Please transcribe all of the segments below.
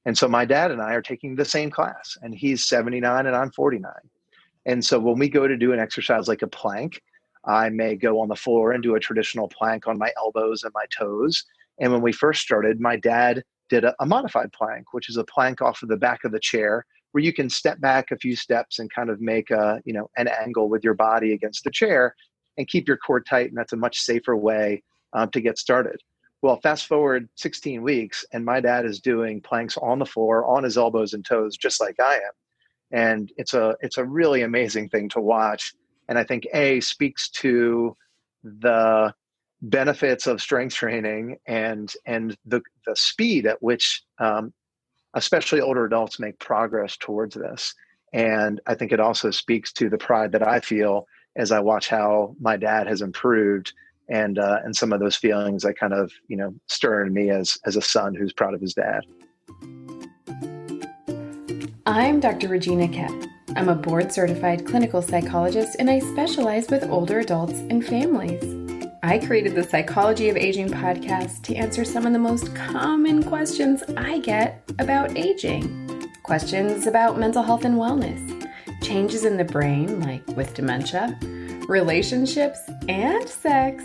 And so my dad and I are taking the same class, and he's 79 and I'm 49. And so when we go to do an exercise like a plank, I may go on the floor and do a traditional plank on my elbows and my toes. And when we first started, my dad did a modified plank, which is a plank off of the back of the chair where you can step back a few steps and kind of make an angle with your body against the chair and keep your core tight. And that's a much safer way to get started. Well, fast forward 16 weeks, and my dad is doing planks on the floor, on his elbows and toes, just like I am. And it's a really amazing thing to watch. And I think speaks to the benefits of strength training and the speed at which especially older adults make progress towards this. And I think it also speaks to the pride that I feel as I watch how my dad has improved, and some of those feelings that kind of stir in me as a son who's proud of his dad. I'm Dr. Regina Kep. I'm a board-certified clinical psychologist, and I specialize with older adults and families. I created the Psychology of Aging podcast to answer some of the most common questions I get about aging. Questions about mental health and wellness, changes in the brain, like with dementia, relationships and sex,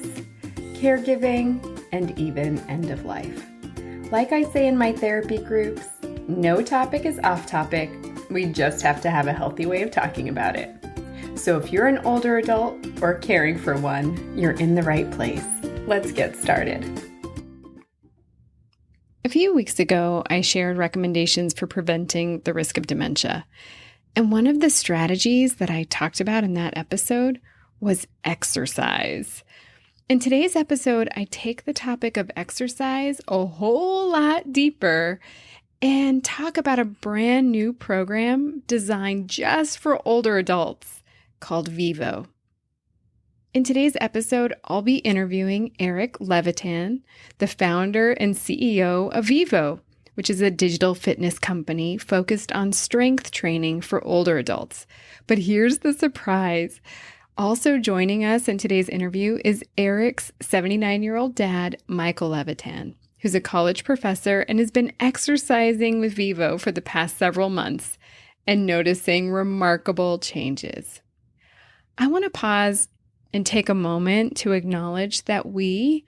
caregiving, and even end of life. Like I say in my therapy groups, no topic is off topic. We just have to have a healthy way of talking about it. So if you're an older adult or caring for one, you're in the right place. Let's get started. A few weeks ago, I shared recommendations for preventing the risk of dementia. And one of the strategies that I talked about in that episode was exercise. In today's episode, I take the topic of exercise a whole lot deeper and talk about a brand new program designed just for older adults called Vivo. In today's episode, I'll be interviewing Eric Levitan, the founder and CEO of Vivo, which is a digital fitness company focused on strength training for older adults. But here's the surprise. Also joining us in today's interview is Eric's 79-year-old dad, Michael Levitan, who's a college professor and has been exercising with Vivo for the past several months and noticing remarkable changes. I want to pause and take a moment to acknowledge that we,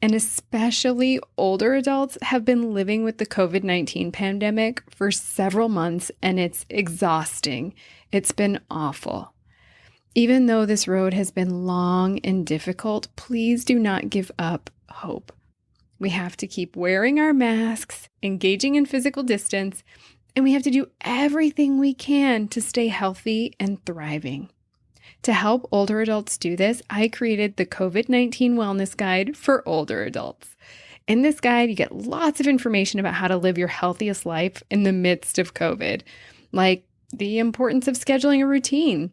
and especially older adults, have been living with the COVID-19 pandemic for several months, and it's exhausting. It's been awful. Even though this road has been long and difficult, please do not give up hope. We have to keep wearing our masks, engaging in physical distance, and we have to do everything we can to stay healthy and thriving. To help older adults do this, I created the COVID-19 Wellness Guide for older adults. In this guide, you get lots of information about how to live your healthiest life in the midst of COVID, like the importance of scheduling a routine,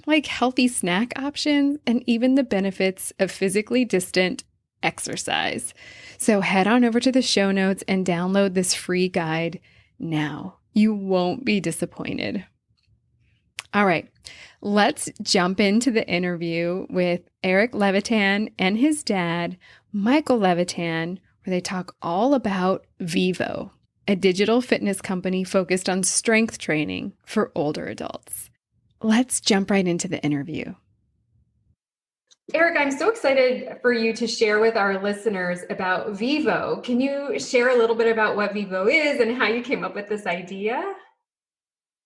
like healthy snack options, and even the benefits of physically distant exercise. So head on over to the show notes and download this free guide now. You won't be disappointed. All right, let's jump into the interview with Eric Levitan and his dad, Michael Levitan, where they talk all about Vivo, a digital fitness company focused on strength training for older adults. Let's jump right into the interview. Eric, I'm so excited for you to share with our listeners about Vivo. Can you share a little bit about what Vivo is and how you came up with this idea?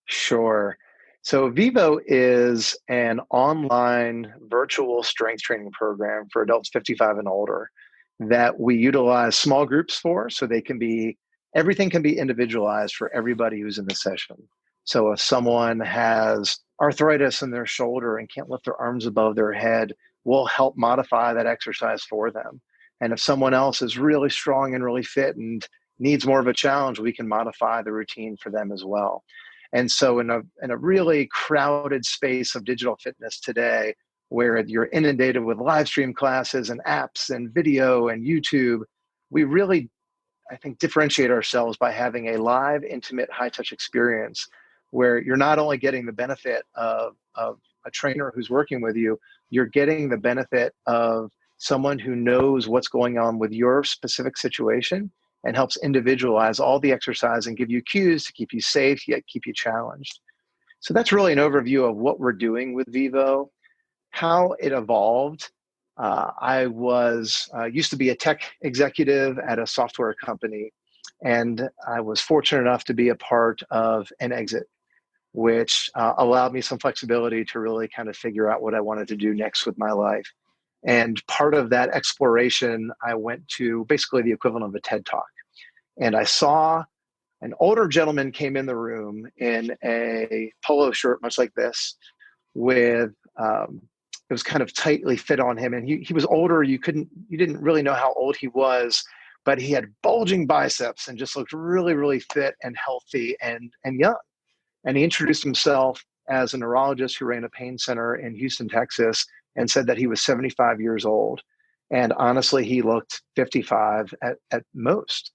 Sure. So Vivo is an online virtual strength training program for adults 55 and older that we utilize small groups for, so everything can be individualized for everybody who's in the session. So if someone has arthritis in their shoulder and can't lift their arms above their head, we'll help modify that exercise for them. And if someone else is really strong and really fit and needs more of a challenge, we can modify the routine for them as well. And so in a really crowded space of digital fitness today, where you're inundated with live stream classes and apps and video and YouTube, we really, I think, differentiate ourselves by having a live, intimate, high-touch experience where you're not only getting the benefit of a trainer who's working with you, you're getting the benefit of someone who knows what's going on with your specific situation and helps individualize all the exercise and give you cues to keep you safe, yet keep you challenged. So that's really an overview of what we're doing with Vivo, how it evolved. I used to be a tech executive at a software company, and I was fortunate enough to be a part of an exit, which allowed me some flexibility to really kind of figure out what I wanted to do next with my life. And part of that exploration, I went to basically the equivalent of a TED Talk. And I saw an older gentleman came in the room in a polo shirt, much like this, with it was kind of tightly fit on him. And he was older. You didn't really know how old he was, but he had bulging biceps and just looked really, really fit and healthy and young. And he introduced himself as a neurologist who ran a pain center in Houston, Texas, and said that he was 75 years old. And honestly, he looked 55 at most.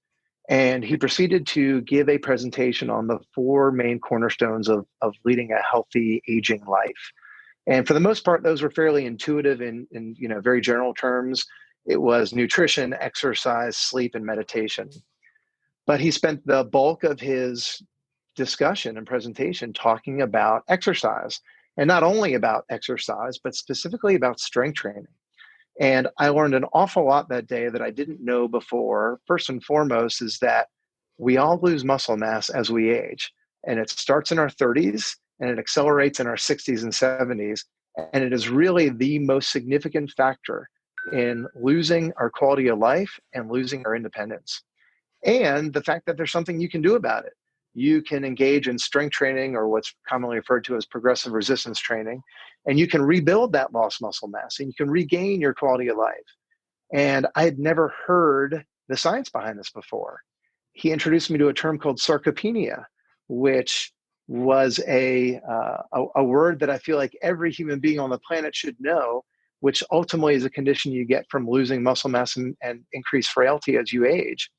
And he proceeded to give a presentation on the four main cornerstones of leading a healthy aging life. And for the most part, those were fairly intuitive in very general terms. It was nutrition, exercise, sleep, and meditation. But he spent the bulk of his discussion and presentation talking about exercise, and not only about exercise, but specifically about strength training. And I learned an awful lot that day that I didn't know before. First and foremost is that we all lose muscle mass as we age, and it starts in our 30s and it accelerates in our 60s and 70s. And it is really the most significant factor in losing our quality of life and losing our independence. And the fact that there's something you can do about it. You can engage in strength training, or what's commonly referred to as progressive resistance training, and you can rebuild that lost muscle mass and you can regain your quality of life. And I had never heard the science behind this before. He introduced me to a term called sarcopenia, which was a word that I feel like every human being on the planet should know, which ultimately is a condition you get from losing muscle mass and increased frailty as you age.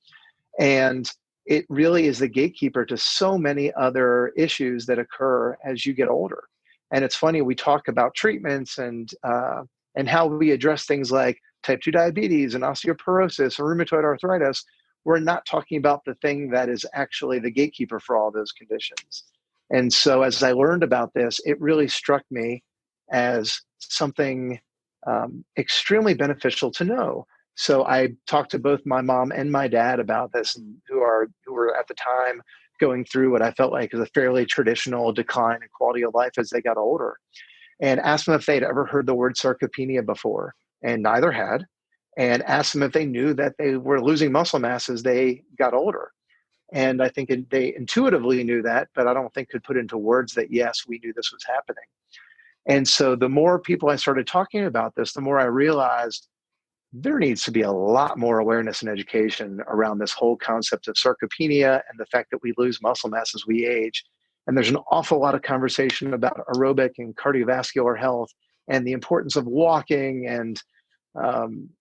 And it really is the gatekeeper to so many other issues that occur as you get older. And it's funny, we talk about treatments and how we address things like type 2 diabetes and osteoporosis and rheumatoid arthritis. We're not talking about the thing that is actually the gatekeeper for all those conditions. And so as I learned about this, it really struck me as something extremely beneficial to know. So I talked to both my mom and my dad about this, who were at the time going through what I felt like is a fairly traditional decline in quality of life as they got older, and asked them if they'd ever heard the word sarcopenia before, and neither had, and asked them if they knew that they were losing muscle mass as they got older. And I think they intuitively knew that, but I don't think could put into words that, yes, we knew this was happening. And so the more people I started talking about this, the more I realized there needs to be a lot more awareness and education around this whole concept of sarcopenia and the fact that we lose muscle mass as we age. And there's an awful lot of conversation about aerobic and cardiovascular health and the importance of walking and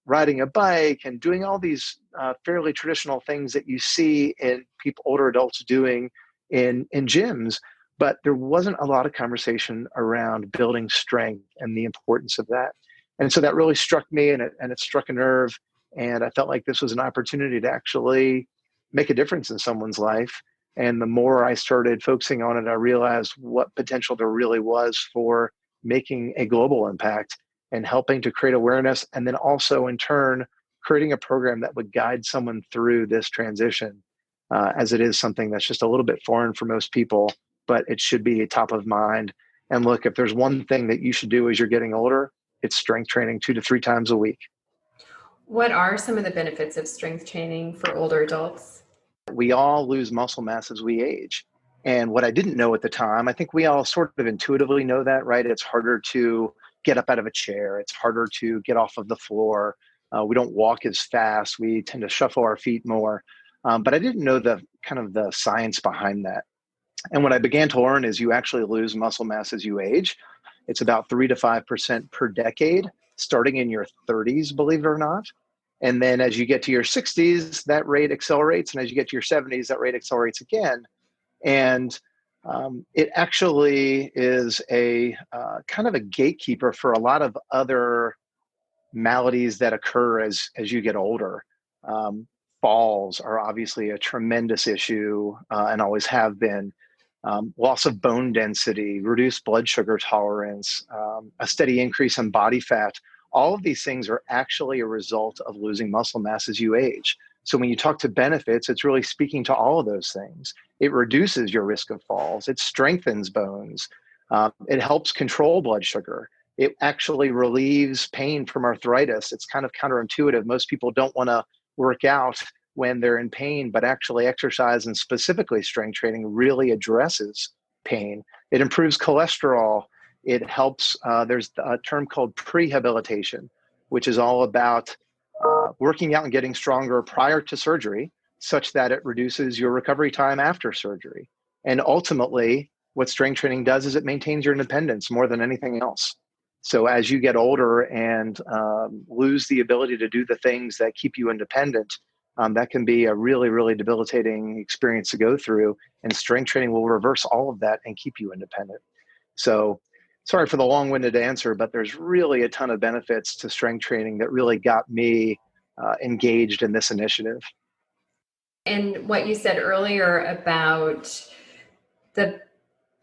riding a bike and doing all these fairly traditional things that you see in older adults doing in gyms. But there wasn't a lot of conversation around building strength and the importance of that. And so that really struck me, and it struck a nerve. And I felt like this was an opportunity to actually make a difference in someone's life. And the more I started focusing on it, I realized what potential there really was for making a global impact and helping to create awareness. And then also in turn, creating a program that would guide someone through this transition, as it is something that's just a little bit foreign for most people, but it should be top of mind. And look, if there's one thing that you should do as you're getting older, it's strength training 2 to 3 times a week. What are some of the benefits of strength training for older adults? We all lose muscle mass as we age. And what I didn't know at the time, I think we all sort of intuitively know that, right? It's harder to get up out of a chair. It's harder to get off of the floor. We don't walk as fast. We tend to shuffle our feet more. But I didn't know the kind of the science behind that. And what I began to learn is you actually lose muscle mass as you age. It's about 3 to 5% per decade, starting in your 30s, believe it or not. And then as you get to your 60s, that rate accelerates. And as you get to your 70s, that rate accelerates again. And it actually is a kind of a gatekeeper for a lot of other maladies that occur as you get older. falls are obviously a tremendous issue and always have been. Loss of bone density, reduced blood sugar tolerance, a steady increase in body fat. All of these things are actually a result of losing muscle mass as you age. So when you talk to benefits, it's really speaking to all of those things. It reduces your risk of falls. It strengthens bones. It helps control blood sugar. It actually relieves pain from arthritis. It's kind of counterintuitive. Most people don't want to work out when they're in pain, but actually exercise and specifically strength training really addresses pain. It improves cholesterol. It helps, there's a term called prehabilitation, which is all about working out and getting stronger prior to surgery, such that it reduces your recovery time after surgery. And ultimately, what strength training does is it maintains your independence more than anything else. So as you get older and lose the ability to do the things that keep you independent, that can be a really, really debilitating experience to go through. And strength training will reverse all of that and keep you independent. So sorry for the long-winded answer, but there's really a ton of benefits to strength training that really got me engaged in this initiative. And what you said earlier about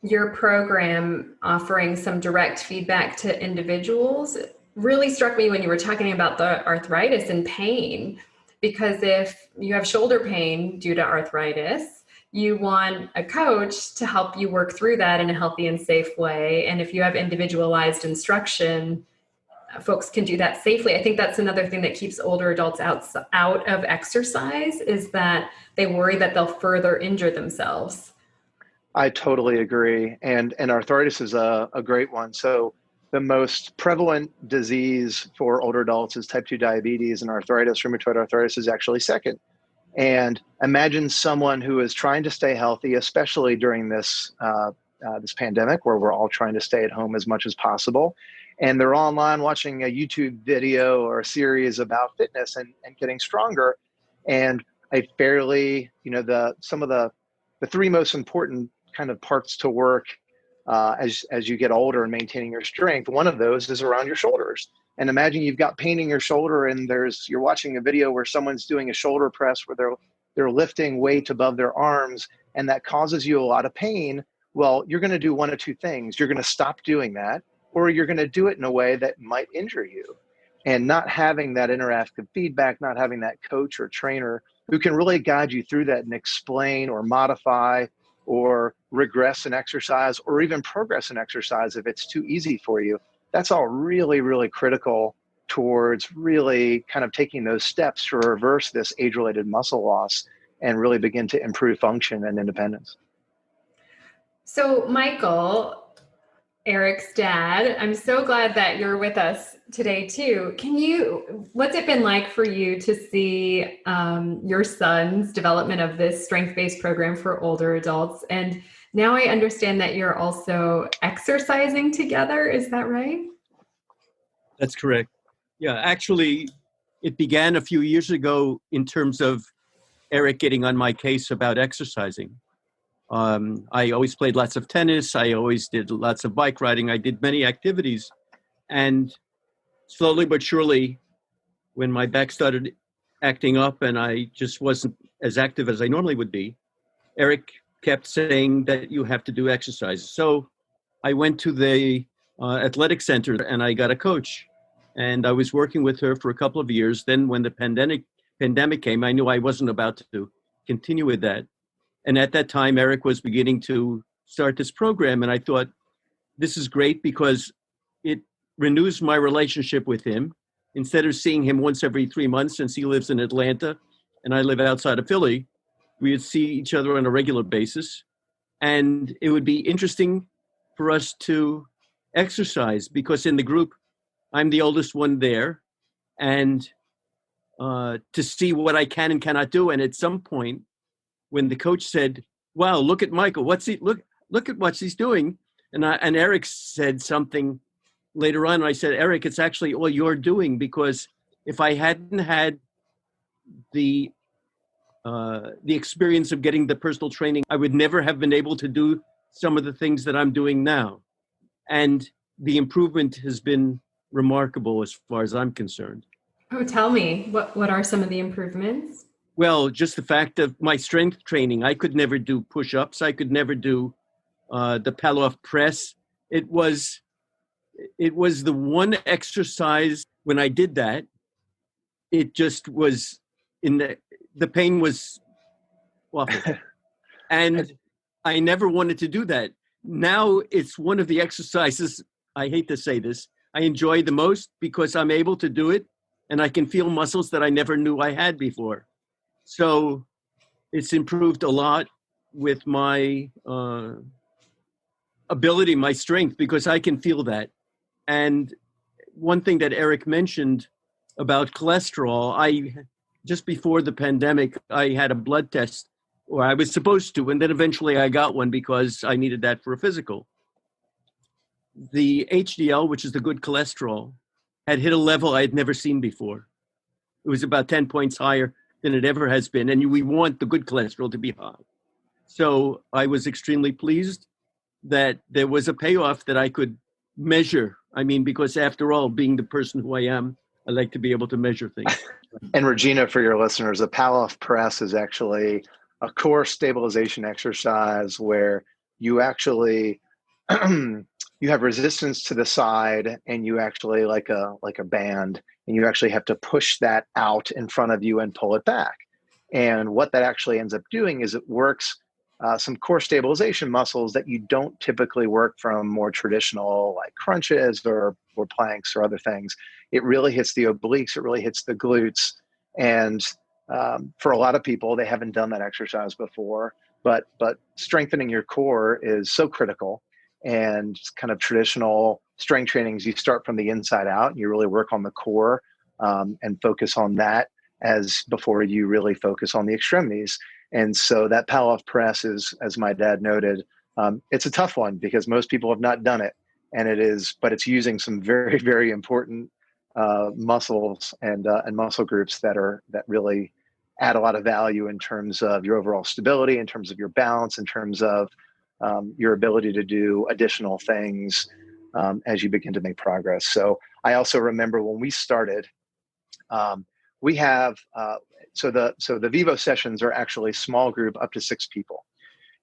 your program offering some direct feedback to individuals really struck me when you were talking about the arthritis and pain, because if you have shoulder pain due to arthritis, you want a coach to help you work through that in a healthy and safe way. And if you have individualized instruction, folks can do that safely. I think that's another thing that keeps older adults out of exercise, is that they worry that they'll further injure themselves. I totally agree. And arthritis is a great one. So the most prevalent disease for older adults is type 2 diabetes, and arthritis, rheumatoid arthritis, is actually second. And imagine someone who is trying to stay healthy, especially during this pandemic where we're all trying to stay at home as much as possible. And they're online watching a YouTube video or a series about fitness and getting stronger. And I fairly, some of the three most important kind of parts to work as you get older and maintaining your strength, one of those is around your shoulders. And imagine you've got pain in your shoulder and you're watching a video where someone's doing a shoulder press where they're lifting weight above their arms, and that causes you a lot of pain. Well, you're going to do one of two things. You're going to stop doing that, or you're going to do it in a way that might injure you. And not having that interactive feedback, not having that coach or trainer who can really guide you through that and explain or modify or regress in exercise or even progress in exercise if it's too easy for you, that's all really, really critical towards really kind of taking those steps to reverse this age-related muscle loss and really begin to improve function and independence. So, Michael, Eric's dad, I'm so glad that you're with us today too. What's it been like for you to see your son's development of this strength-based program for older adults? And now I understand that you're also exercising together. Is that right? That's correct. Yeah, actually, it began a few years ago in terms of Eric getting on my case about exercising. I always played lots of tennis. I always did lots of bike riding. I did many activities. And slowly but surely, when my back started acting up and I just wasn't as active as I normally would be, Eric kept saying that you have to do exercise. So I went to the athletic center and I got a coach. And I was working with her for a couple of years. Then when the pandemic came, I knew I wasn't about to continue with that. And at that time, Eric was beginning to start this program. And I thought, this is great because it renews my relationship with him. Instead of seeing him once every 3 months, since he lives in Atlanta and I live outside of Philly, we would see each other on a regular basis. And it would be interesting for us to exercise because in the group, I'm the oldest one there, and to see what I can and cannot do. And at some point, when the coach said, "Wow, look at Michael! Look at what he's doing," and Eric said something later on. I said, "Eric, it's actually all you're doing because if I hadn't had the experience of getting the personal training, I would never have been able to do some of the things that I'm doing now." And the improvement has been remarkable as far as I'm concerned. Oh, tell me, what are some of the improvements? Well, just the fact of my strength training, I could never do push-ups. I could never do the Palloff press. It was the one exercise when I did that. It just was the pain was awful, and I never wanted to do that. Now it's one of the exercises. I hate to say this, I enjoy the most because I'm able to do it, and I can feel muscles that I never knew I had before. So it's improved a lot with my ability, my strength, because I can feel that. And one thing that Eric mentioned about cholesterol, just before the pandemic, I had a blood test, or I was supposed to, and then eventually I got one because I needed that for a physical. The HDL, which is the good cholesterol, had hit a level I had never seen before. It was about 10 points higher than it ever has been, and we want the good cholesterol to be high. So I was extremely pleased that there was a payoff that I could measure. I mean, because after all, being the person who I am, I like to be able to measure things. And Regina, for your listeners, a Palloff press is actually a core stabilization exercise where you actually you have resistance to the side, and you actually like a band, and you actually have to push that out in front of you and pull it back. And what that actually ends up doing is it works some core stabilization muscles that you don't typically work from more traditional like crunches or planks or other things. It really hits the obliques, it really hits the glutes. And for a lot of people, they haven't done that exercise before, but strengthening your core is so critical. And kind of traditional strength trainings, you start from the inside out, and you really work on the core and focus on that as before you really focus on the extremities. And so that Palloff press is, as my dad noted, it's a tough one because most people have not done it, but it's using some very, very important muscles and muscle groups that really add a lot of value in terms of your overall stability, in terms of your balance, in terms of your ability to do additional things as you begin to make progress. So I also remember when we started, we have so the Vivo sessions are actually small group up to 6 people,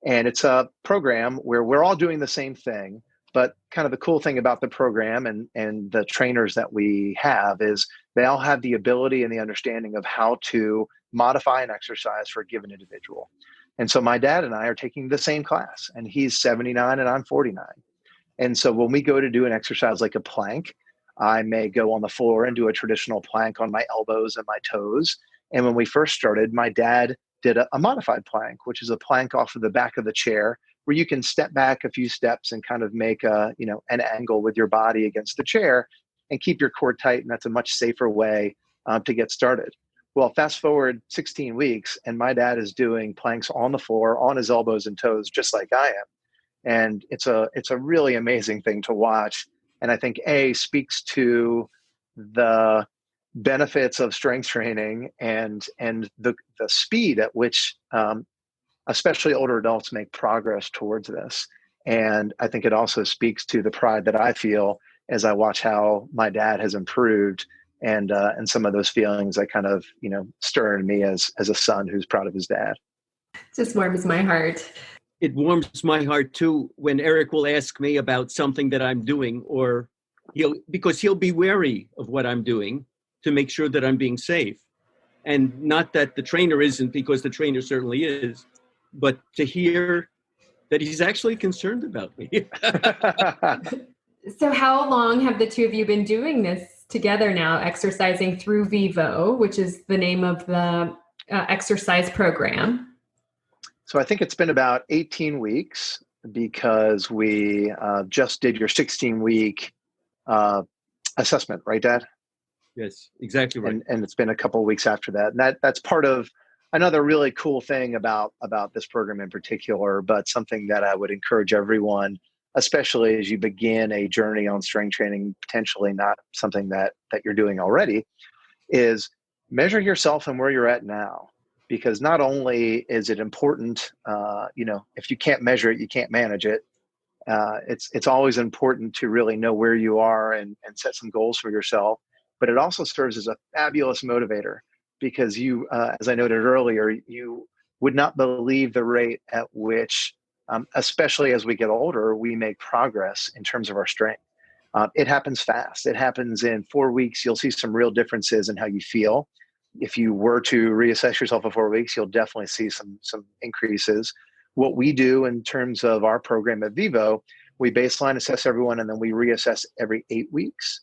and it's a program where we're all doing the same thing. But kind of the cool thing about the program and the trainers that we have is they all have the ability and the understanding of how to modify an exercise for a given individual. And so my dad and I are taking the same class, and he's 79 and I'm 49. And so when we go to do an exercise like a plank, I may go on the floor and do a traditional plank on my elbows and my toes. And when we first started, my dad did a modified plank, which is a plank off of the back of the chair where you can step back a few steps and kind of make an angle with your body against the chair and keep your core tight. And that's a much safer way to get started. Well, fast forward 16 weeks, and my dad is doing planks on the floor, on his elbows and toes, just like I am. And it's a really amazing thing to watch. And I think speaks to the benefits of strength training and the speed at which especially older adults make progress towards this. And I think it also speaks to the pride that I feel as I watch how my dad has improved, and some of those feelings that kind of stir in me as a son who's proud of his dad. Just warms my heart. It warms my heart too when Eric will ask me about something that I'm doing, or because he'll be wary of what I'm doing to make sure that I'm being safe. And not that the trainer isn't, because the trainer certainly is, but to hear that he's actually concerned about me. So how long have the two of you been doing this together now, exercising through Vivo, which is the name of the exercise program? So I think it's been about 18 weeks because we just did your 16-week assessment, right, Dad? Yes, exactly right. And it's been a couple of weeks after that. And that's part of another really cool thing about this program in particular, but something that I would encourage everyone, especially as you begin a journey on strength training, potentially not something that you're doing already, is measure yourself and where you're at now. Because not only is it important, if you can't measure it, you can't manage it. It's always important to really know where you are and set some goals for yourself. But it also serves as a fabulous motivator because you, as I noted earlier, you would not believe the rate at which, especially as we get older, we make progress in terms of our strength. It happens fast. It happens in 4 weeks. You'll see some real differences in how you feel. If you were to reassess yourself in 4 weeks, you'll definitely see some increases. What we do in terms of our program at Vivo, we baseline assess everyone, and then we reassess every 8 weeks.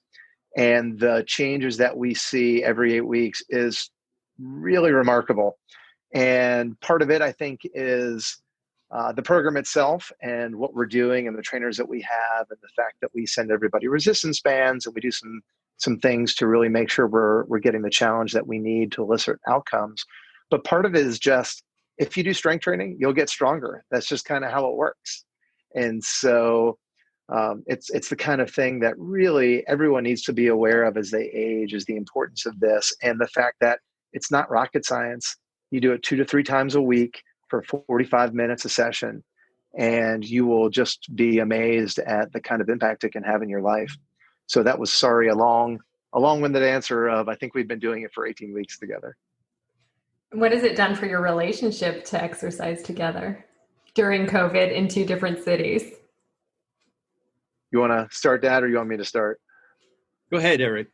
And the changes that we see every 8 weeks is really remarkable. And part of it, I think, is the program itself and what we're doing and the trainers that we have, and the fact that we send everybody resistance bands and we do some things to really make sure we're getting the challenge that we need to elicit outcomes. But part of it is just, if you do strength training, you'll get stronger. That's just kind of how it works. And so it's the kind of thing that really everyone needs to be aware of as they age, is the importance of this, and the fact that it's not rocket science. You do it 2 to 3 times a week for 45 minutes a session, and you will just be amazed at the kind of impact it can have in your life. So that was, sorry, a long-winded answer of, I think we've been doing it for 18 weeks together. What has it done for your relationship to exercise together during COVID in 2 different cities? You want to start, Dad, or you want me to start? Go ahead, Eric.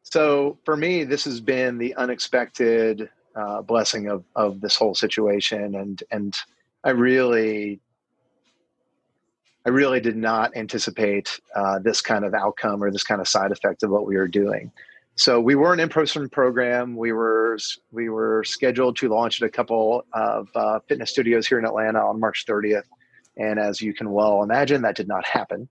So for me, this has been the unexpected blessing of this whole situation, and I really did not anticipate this kind of outcome or this kind of side effect of what we were doing. So we were an in-person program. We were scheduled to launch at a couple of fitness studios here in Atlanta on March 30th. And as you can well imagine, that did not happen.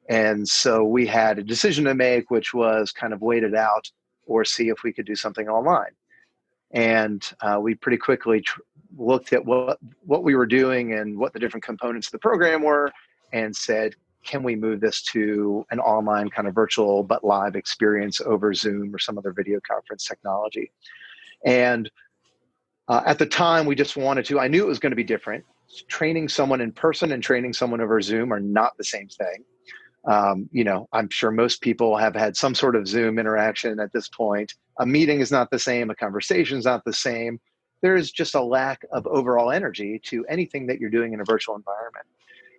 And so we had a decision to make, which was kind of wait it out or see if we could do something online. And we pretty quickly looked at what we were doing and what the different components of the program were, and said, can we move this to an online kind of virtual but live experience over Zoom or some other video conference technology? And at the time, we just wanted to, I knew it was going to be different. Training someone in person and training someone over Zoom are not the same thing. I'm sure most people have had some sort of Zoom interaction at this point. A meeting is not the same. A conversation is not the same. There is just a lack of overall energy to anything that you're doing in a virtual environment.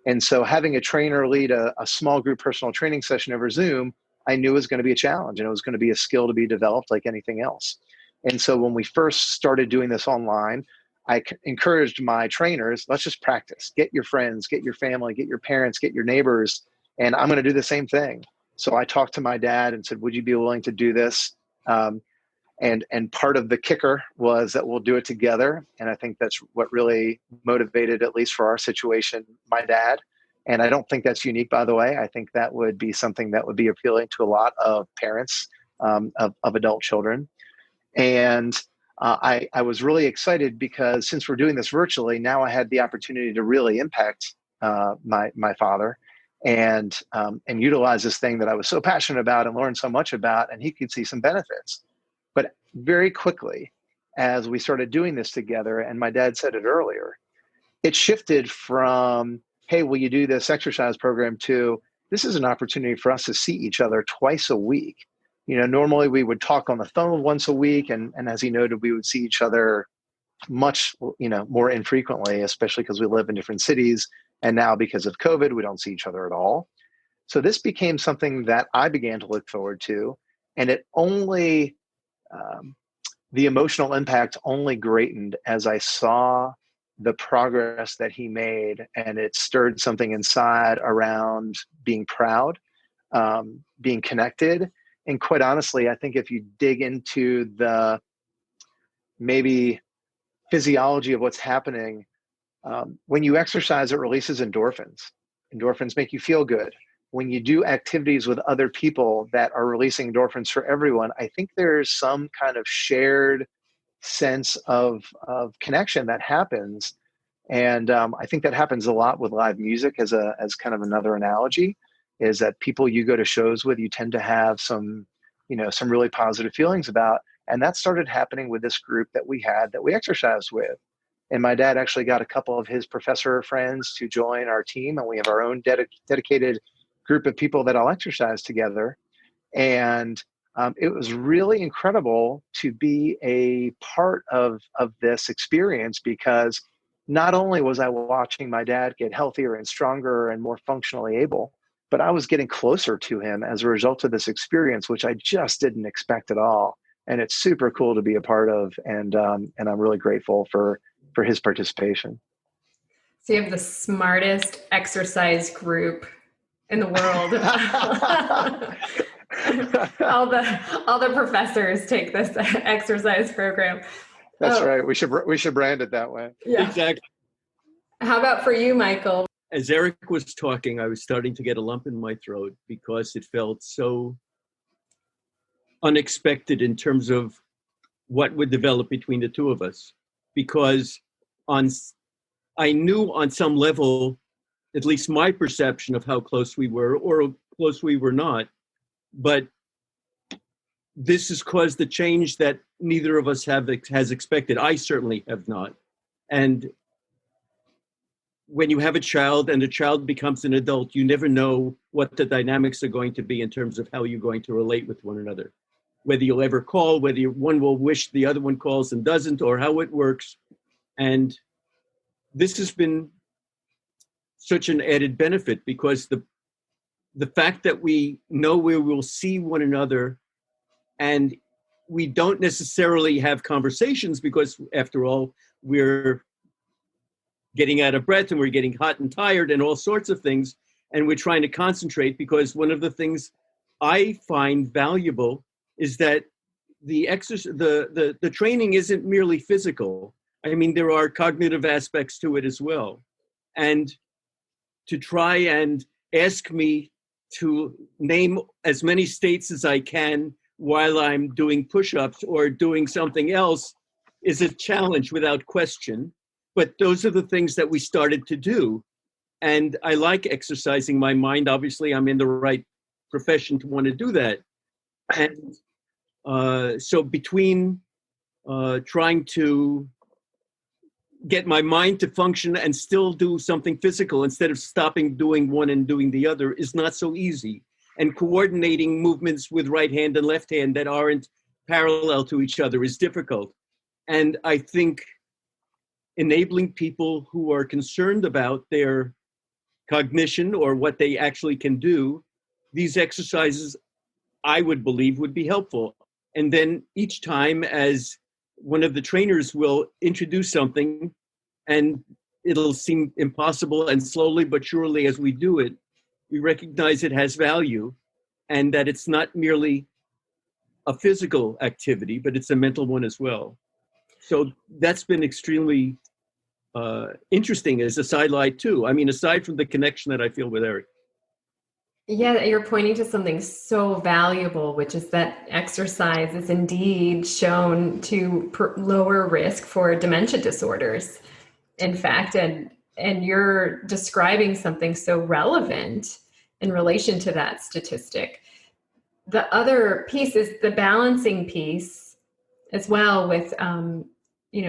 And so having a trainer lead a small group personal training session over Zoom, I knew was going to be a challenge, and it was going to be a skill to be developed like anything else. And so when we first started doing this online, I encouraged my trainers, let's just practice. Get your friends, get your family, get your parents, get your neighbors, and I'm going to do the same thing. So I talked to my dad and said, would you be willing to do this? And part of the kicker was that we'll do it together. And I think that's what really motivated, at least for our situation, my dad. And I don't think that's unique, by the way. I think that would be something that would be appealing to a lot of parents of adult children. And I was really excited because since we're doing this virtually, now I had the opportunity to really impact my father and utilize this thing that I was so passionate about and learned so much about, and he could see some benefits. But very quickly, as we started doing this together, and my dad said it earlier, it shifted from, hey, will you do this exercise program, to this is an opportunity for us to see each other twice a week. Normally we would talk on the phone once a week, and as he noted, we would see each other much, more infrequently, especially because we live in different cities. And now because of COVID, we don't see each other at all. So this became something that I began to look forward to, and it only, the emotional impact only greatened as I saw the progress that he made, and it stirred something inside around being proud, being connected. And quite honestly, I think if you dig into the maybe physiology of what's happening, when you exercise, it releases endorphins. Endorphins make you feel good. When you do activities with other people that are releasing endorphins for everyone, I think there's some kind of shared sense of connection that happens. And I think that happens a lot with live music as kind of another analogy, is that people you go to shows with, you tend to have some really positive feelings about. And that started happening with this group that we exercised with. And my dad actually got a couple of his professor friends to join our team, and we have our own dedicated group of people that all exercise together. And it was really incredible to be a part of this experience, because not only was I watching my dad get healthier and stronger and more functionally able, but I was getting closer to him as a result of this experience, which I just didn't expect at all. And it's super cool to be a part of. And I'm really grateful for his participation. So you have the smartest exercise group in the world. all the professors take this exercise program. That's right. We should brand it that way. Yeah. Exactly. How about for you, Michael? As Eric was talking, I was starting to get a lump in my throat because it felt so unexpected in terms of what would develop between the two of us. Because I knew on some level, at least my perception of how close we were or close we were not, but this has caused the change that neither of us has expected. I certainly have not. And when you have a child and the child becomes an adult, you never know what the dynamics are going to be in terms of how you're going to relate with one another. Whether you'll ever call, whether one will wish the other one calls and doesn't, or how it works. And this has been such an added benefit, because the fact that we know where we'll see one another, and we don't necessarily have conversations because, after all, we're getting out of breath and we're getting hot and tired and all sorts of things, and we're trying to concentrate, because one of the things I find valuable is that the training isn't merely physical. I mean, there are cognitive aspects to it as well. And to try and ask me to name as many states as I can while I'm doing push-ups or doing something else is a challenge without question. But those are the things that we started to do. And I like exercising my mind. Obviously, I'm in the right profession to want to do that. And so between trying to get my mind to function and still do something physical instead of stopping doing one and doing the other is not so easy. And coordinating movements with right hand and left hand that aren't parallel to each other is difficult. And I think enabling people who are concerned about their cognition or what they actually can do, these exercises, I would believe, would be helpful. And then each time, as one of the trainers will introduce something, and it'll seem impossible, and slowly but surely as we do it, we recognize it has value, and that it's not merely a physical activity, but it's a mental one as well. So that's been extremely interesting as a sidelight too. I mean, aside from the connection that I feel with Eric. Yeah, you're pointing to something so valuable, which is that exercise is indeed shown to lower risk for dementia disorders. In fact, and you're describing something so relevant in relation to that statistic. The other piece is the balancing piece as well, with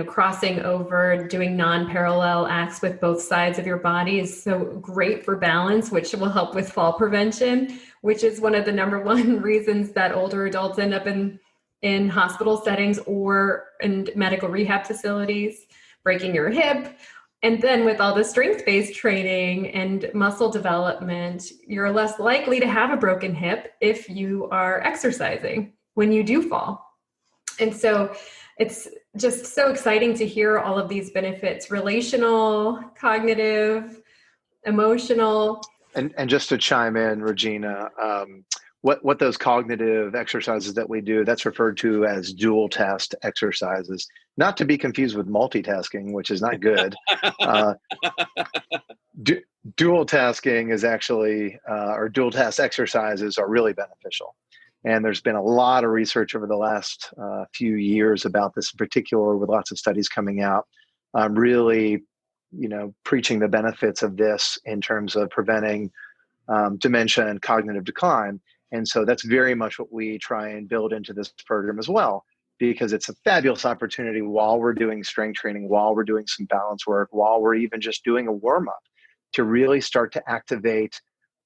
crossing over, doing non-parallel acts with both sides of your body is so great for balance, which will help with fall prevention, which is one of the number one reasons that older adults end up in hospital settings or in medical rehab facilities, breaking your hip. And then with all the strength-based training and muscle development, you're less likely to have a broken hip if you are exercising when you do fall. And so it's just so exciting to hear all of these benefits: relational, cognitive, emotional. And just to chime in, Regina, what those cognitive exercises that we do, that's referred to as dual task exercises, not to be confused with multitasking, which is not good. Dual tasking is actually, or dual task exercises are really beneficial. And there's been a lot of research over the last few years about this in particular, with lots of studies coming out, really, preaching the benefits of this in terms of preventing dementia and cognitive decline. And so that's very much what we try and build into this program as well, because it's a fabulous opportunity while we're doing strength training, while we're doing some balance work, while we're even just doing a warm-up, to really start to activate,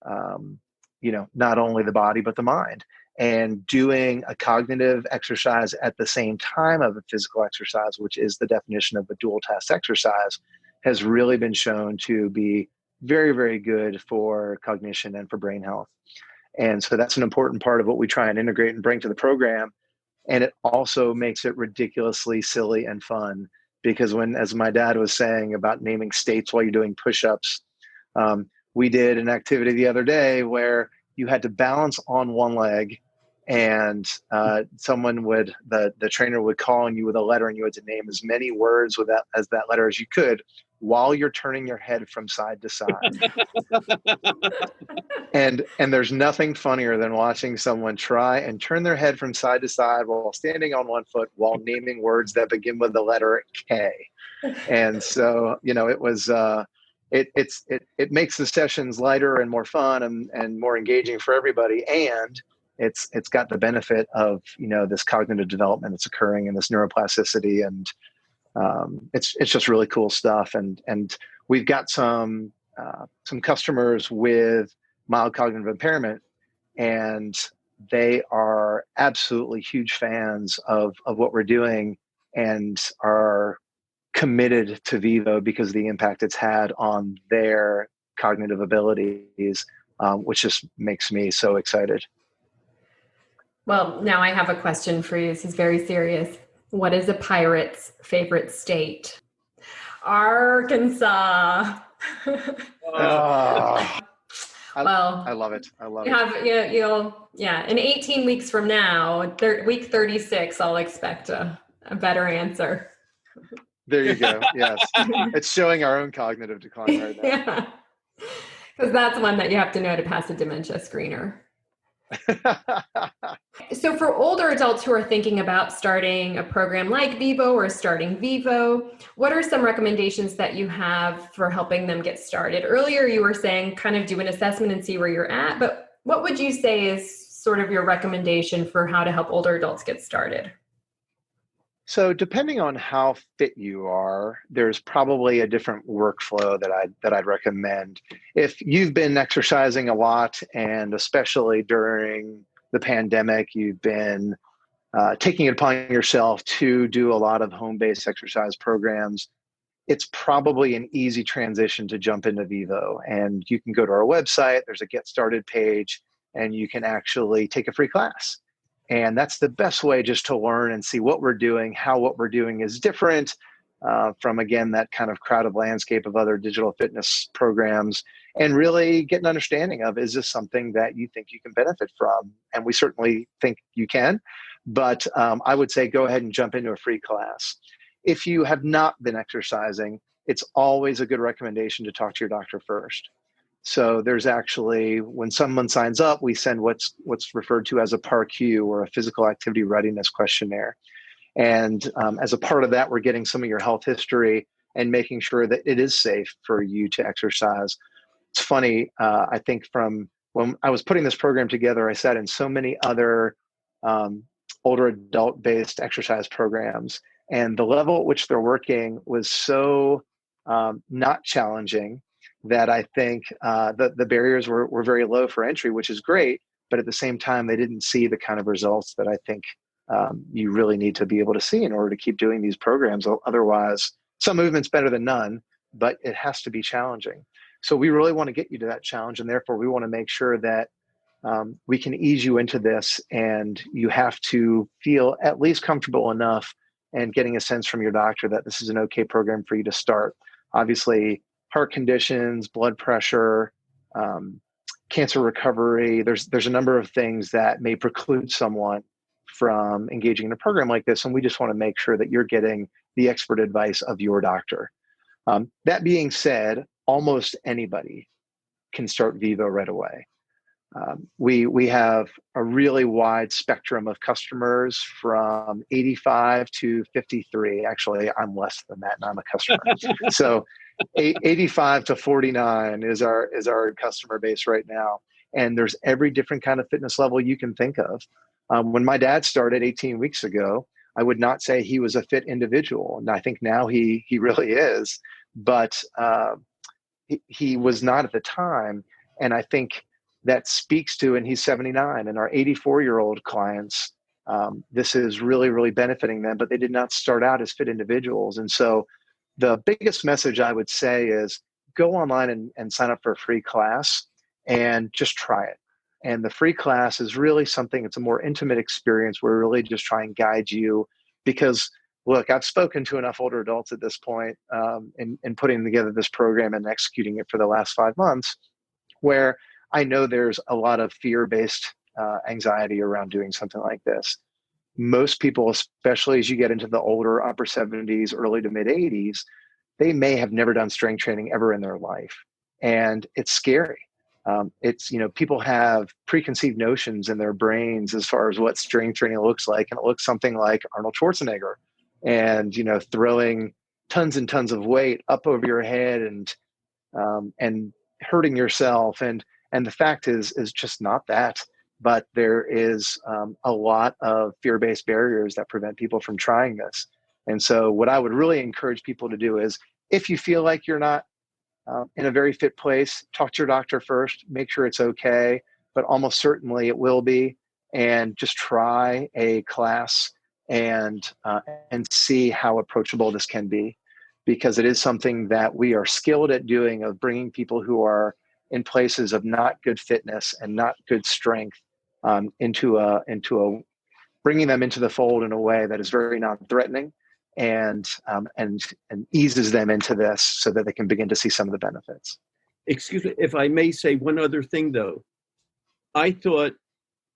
not only the body, but the mind. and doing a cognitive exercise at the same time of a physical exercise, which is the definition of a dual task exercise, has really been shown to be very, very good for cognition and for brain health. And so that's an important part of what we try and integrate and bring to the program. And it also makes it ridiculously silly and fun, because as my dad was saying about naming states while you're doing push-ups, we did an activity the other day where you had to balance on one leg, and the trainer would call on you with a letter, and you had to name as many words with that letter as you could while you're turning your head from side to side. And there's nothing funnier than watching someone try and turn their head from side to side while standing on one foot while naming words that begin with the letter K. And so, it was it makes the sessions lighter and more fun and more engaging for everybody, and it's got the benefit of this cognitive development that's occurring and this neuroplasticity, and it's just really cool stuff. And we've got some customers with mild cognitive impairment, and they are absolutely huge fans of what we're doing and are committed to Vivo because of the impact it's had on their cognitive abilities, which just makes me so excited. Well, now I have a question for you. This is very serious. What is a pirate's favorite state? Arkansas. I Well, love it. I love it. In 18 weeks from now, week 36, I'll expect a better answer. There you go. Yes. It's showing our own cognitive decline right now. Yeah. Because that's one that you have to know to pass a dementia screener. So for older adults who are thinking about starting a program like Vivo or starting Vivo, what are some recommendations that you have for helping them get started? Earlier, you were saying kind of do an assessment and see where you're at, but what would you say is sort of your recommendation for how to help older adults get started? So depending on how fit you are, there's probably a different workflow that I'd recommend. If you've been exercising a lot, and especially during the pandemic, you've been taking it upon yourself to do a lot of home-based exercise programs, it's probably an easy transition to jump into Vivo. And you can go to our website, there's a Get Started page, and you can actually take a free class. And that's the best way just to learn and see what we're doing, how what we're doing is different from, again, that kind of crowded landscape of other digital fitness programs, and really get an understanding of, is this something that you think you can benefit from? And we certainly think you can, but I would say go ahead and jump into a free class. If you have not been exercising, it's always a good recommendation to talk to your doctor first. So there's actually, when someone signs up, we send what's referred to as a PAR-Q, or a physical activity readiness questionnaire. And as a part of that, we're getting some of your health history and making sure that it is safe for you to exercise. It's funny, I think from when I was putting this program together, I sat in so many other older adult-based exercise programs, and the level at which they're working was so not challenging that I think the barriers were very low for entry, which is great. But at the same time, they didn't see the kind of results that I think you really need to be able to see in order to keep doing these programs. Otherwise, some movement's better than none, but it has to be challenging. So we really want to get you to that challenge, and therefore we want to make sure that we can ease you into this, and you have to feel at least comfortable enough and getting a sense from your doctor that this is an okay program for you to start. Obviously, heart conditions, blood pressure, cancer recovery, there's a number of things that may preclude someone from engaging in a program like this, and we just want to make sure that you're getting the expert advice of your doctor. That being said, almost anybody can start Vivo right away. We have a really wide spectrum of customers from 85 to 53. Actually, I'm less than that, and I'm a customer. So 85 to 49 is our customer base right now. And there's every different kind of fitness level you can think of. When my dad started 18 weeks ago, I would not say he was a fit individual. And I think now he really is, but he was not at the time. And I think that speaks to, and he's 79, and our 84-year-old clients, this is really, really benefiting them, but they did not start out as fit individuals. And so the biggest message I would say is go online and sign up for a free class and just try it. And the free class is really something, it's a more intimate experience where we really just try and guide you. Because look, I've spoken to enough older adults at this point in putting together this program and executing it for the last 5 months, where I know there's a lot of fear-based anxiety around doing something like this. Most people, especially as you get into the older upper 70s, early to mid 80s, they may have never done strength training ever in their life. And it's scary. People have preconceived notions in their brains as far as what strength training looks like. And it looks something like Arnold Schwarzenegger and, throwing tons and tons of weight up over your head and hurting yourself. And the fact is just not that. But there is a lot of fear-based barriers that prevent people from trying this. And so what I would really encourage people to do is, if you feel like you're not in a very fit place, talk to your doctor first, make sure it's okay, but almost certainly it will be. And just try a class and see how approachable this can be, because it is something that we are skilled at doing, of bringing people who are in places of not good fitness and not good strength bringing them into the fold in a way that is very non-threatening and eases them into this so that they can begin to see some of the benefits. Excuse me, if I may say one other thing though. I thought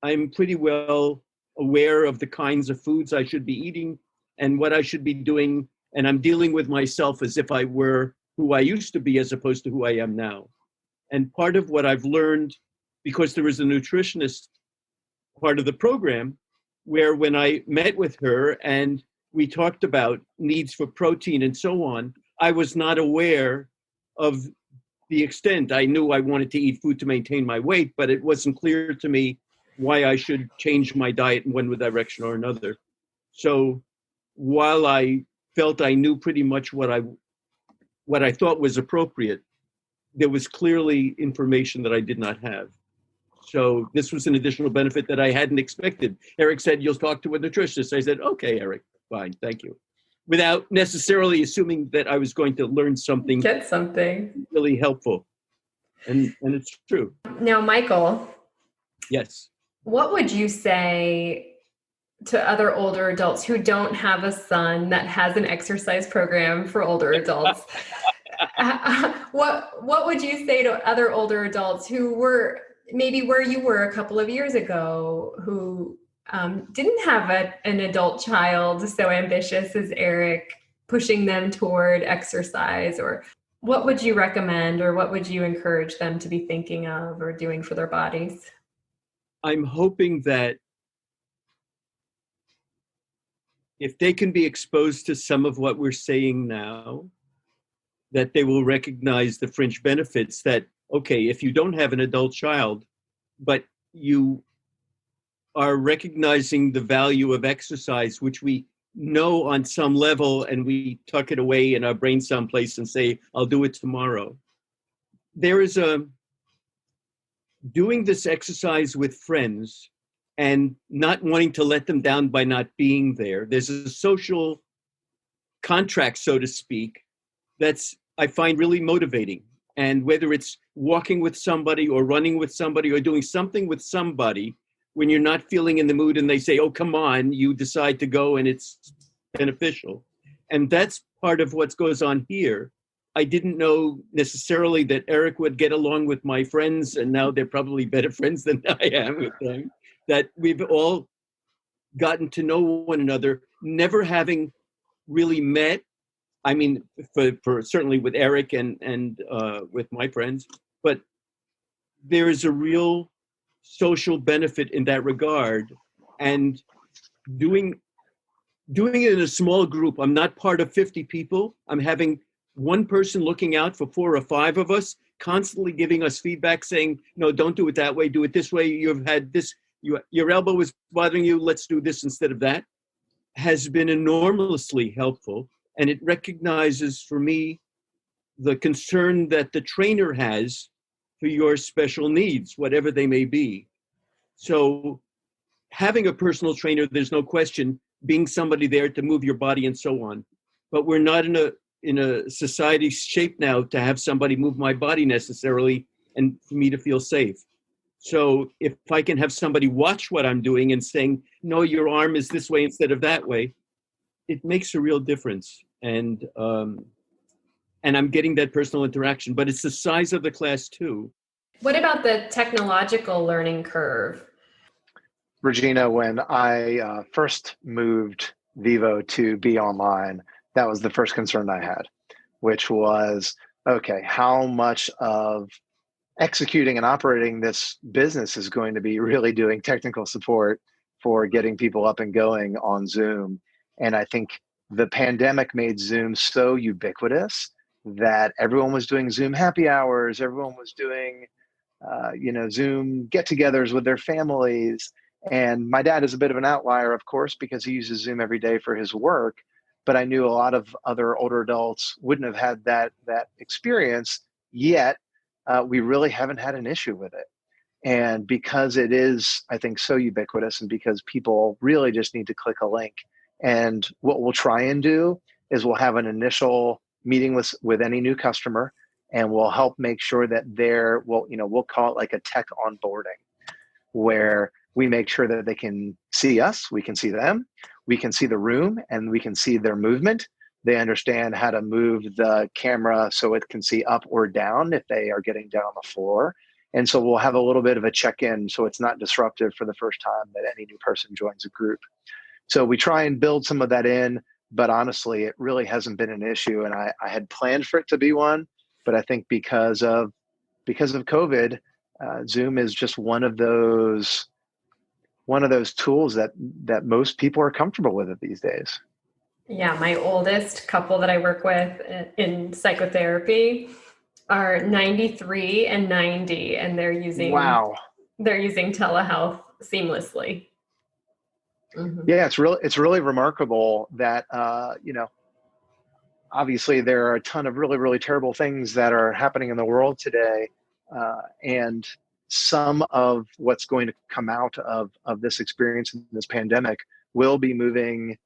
I'm pretty well aware of the kinds of foods I should be eating and what I should be doing, and I'm dealing with myself as if I were who I used to be as opposed to who I am now. And part of what I've learned, because there is a nutritionist part of the program, where when I met with her and we talked about needs for protein and so on, I was not aware of the extent. I knew I wanted to eat food to maintain my weight, but it wasn't clear to me why I should change my diet in one direction or another. So while I felt I knew pretty much what I thought was appropriate, there was clearly information that I did not have. So this was an additional benefit that I hadn't expected. Eric said, you'll talk to a nutritionist. I said, okay, Eric, fine, thank you. Without necessarily assuming that I was going to learn something. Get something. Really helpful. And it's true. Now, Michael. Yes. What would you say to other older adults who don't have a son that has an exercise program for older adults? What would you say to other older adults who were maybe where you were a couple of years ago, who didn't have an adult child so ambitious as Eric, pushing them toward exercise? Or what would you recommend, or what would you encourage them to be thinking of or doing for their bodies? I'm hoping that if they can be exposed to some of what we're saying now, that they will recognize the fringe benefits that, okay, if you don't have an adult child, but you are recognizing the value of exercise, which we know on some level, and we tuck it away in our brain someplace and say, I'll do it tomorrow. There is doing this exercise with friends and not wanting to let them down by not being there. There's a social contract, so to speak, that's, I find, really motivating. And whether it's walking with somebody or running with somebody or doing something with somebody, when you're not feeling in the mood and they say, oh, come on, you decide to go and it's beneficial. And that's part of what goes on here. I didn't know necessarily that Eric would get along with my friends, and now they're probably better friends than I am with them, that we've all gotten to know one another, never having really met. I mean, for certainly with Eric and with my friends, but there is a real social benefit in that regard. And doing it in a small group, I'm not part of 50 people. I'm having one person looking out for 4 or 5 of us, constantly giving us feedback saying, no, don't do it that way, do it this way. You've had this, your elbow is bothering you, let's do this instead of that, has been enormously helpful. And it recognizes for me the concern that the trainer has for your special needs, whatever they may be. So having a personal trainer, there's no question, being somebody there to move your body and so on. But we're not in a society shape now to have somebody move my body necessarily and for me to feel safe. So if I can have somebody watch what I'm doing and saying, no, your arm is this way instead of that way, it makes a real difference. And I'm getting that personal interaction, but it's the size of the class too. What about the technological learning curve? Regina, when I first moved Vivo to be online, that was the first concern I had, which was, okay, how much of executing and operating this business is going to be really doing technical support for getting people up and going on Zoom? And I think the pandemic made Zoom so ubiquitous that everyone was doing Zoom happy hours, everyone was doing Zoom get-togethers with their families. And my dad is a bit of an outlier, of course, because he uses Zoom every day for his work. But I knew a lot of other older adults wouldn't have had that experience yet. We really haven't had an issue with it. And because it is, I think, so ubiquitous, and because people really just need to click a link. And what we'll try and do is we'll have an initial meeting with any new customer, and we'll help make sure that we'll call it like a tech onboarding, where we make sure that they can see us, we can see them, we can see the room, and we can see their movement. They understand how to move the camera so it can see up or down if they are getting down on the floor. And so we'll have a little bit of a check-in so it's not disruptive for the first time that any new person joins a group. So we try and build some of that in, but honestly, it really hasn't been an issue. And I had planned for it to be one, but I think because of COVID, Zoom is just one of those tools that most people are comfortable with it these days. Yeah, my oldest couple that I work with in psychotherapy are 93 and 90, and they're using telehealth seamlessly. Mm-hmm. Yeah, it's really remarkable that obviously there are a ton of really, really terrible things that are happening in the world today, and some of what's going to come out of this experience in this pandemic will be moving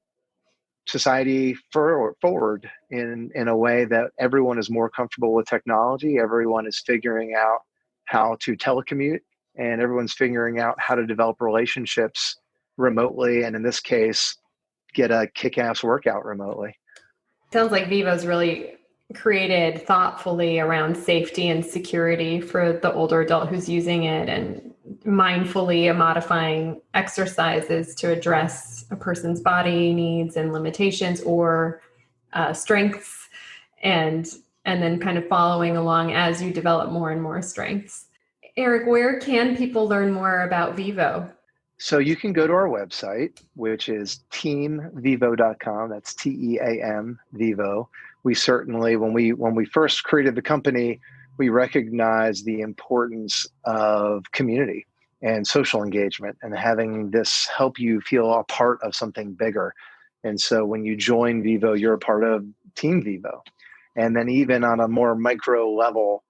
society forward in a way that everyone is more comfortable with technology. Everyone is figuring out how to telecommute, and everyone's figuring out how to develop relationships remotely, and in this case, get a kick-ass workout remotely. Sounds like Vivo's really created thoughtfully around safety and security for the older adult who's using it, and mindfully modifying exercises to address a person's body needs and limitations or strengths, and then kind of following along as you develop more and more strengths. Eric, where can people learn more about Vivo? So you can go to our website, which is teamvivo.com. That's TEAM Vivo. We certainly, when we first created the company, we recognized the importance of community and social engagement and having this help you feel a part of something bigger. And so when you join Vivo, you're a part of Team Vivo. And then even on a more micro level,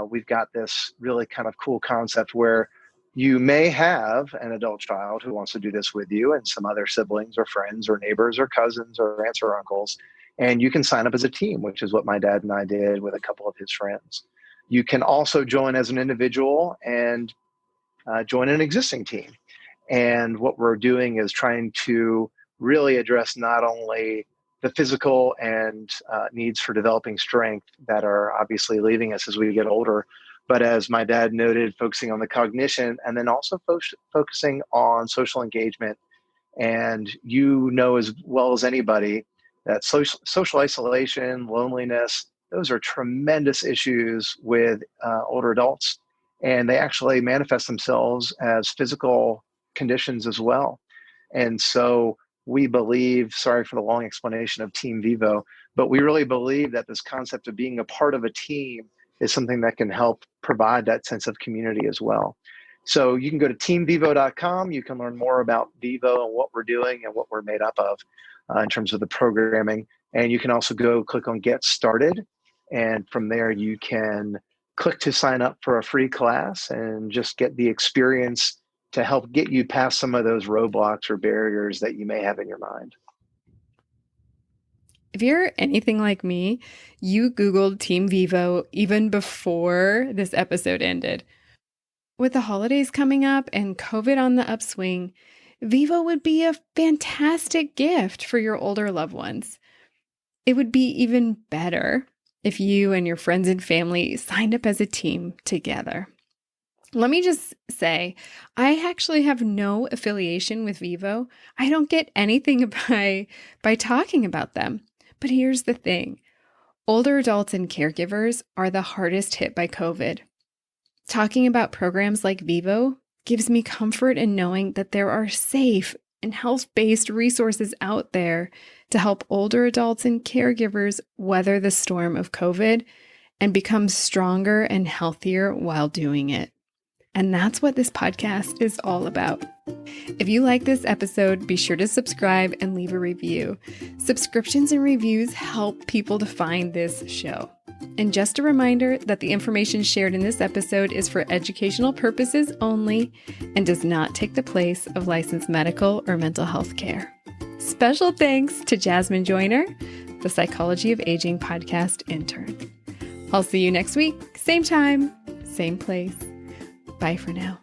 we've got this really kind of cool concept where you may have an adult child who wants to do this with you and some other siblings or friends or neighbors or cousins or aunts or uncles. And you can sign up as a team, which is what my dad and I did with a couple of his friends. You can also join as an individual and join an existing team. And what we're doing is trying to really address not only the physical and needs for developing strength that are obviously leaving us as we get older, but as my dad noted, focusing on the cognition, and then also focusing on social engagement. And you know as well as anybody that social isolation, loneliness, those are tremendous issues with older adults. And they actually manifest themselves as physical conditions as well. And so we believe, sorry for the long explanation of Team Vivo, but we really believe that this concept of being a part of a team is something that can help provide that sense of community as well. So you can go to teamvivo.com. You can learn more about Vivo and what we're doing and what we're made up of in terms of the programming. And you can also go click on Get Started. And from there, you can click to sign up for a free class and just get the experience to help get you past some of those roadblocks or barriers that you may have in your mind. If you're anything like me, you Googled Team Vivo even before this episode ended. With the holidays coming up and COVID on the upswing, Vivo would be a fantastic gift for your older loved ones. It would be even better if you and your friends and family signed up as a team together. Let me just say, I actually have no affiliation with Vivo. I don't get anything by talking about them. But here's the thing. Older adults and caregivers are the hardest hit by COVID. Talking about programs like Vivo gives me comfort in knowing that there are safe and health-based resources out there to help older adults and caregivers weather the storm of COVID and become stronger and healthier while doing it. And that's what this podcast is all about. If you like this episode, be sure to subscribe and leave a review. Subscriptions and reviews help people to find this show. And just a reminder that the information shared in this episode is for educational purposes only and does not take the place of licensed medical or mental health care. Special thanks to Jasmine Joyner, the Psychology of Aging podcast intern. I'll see you next week, same time, same place. Bye for now.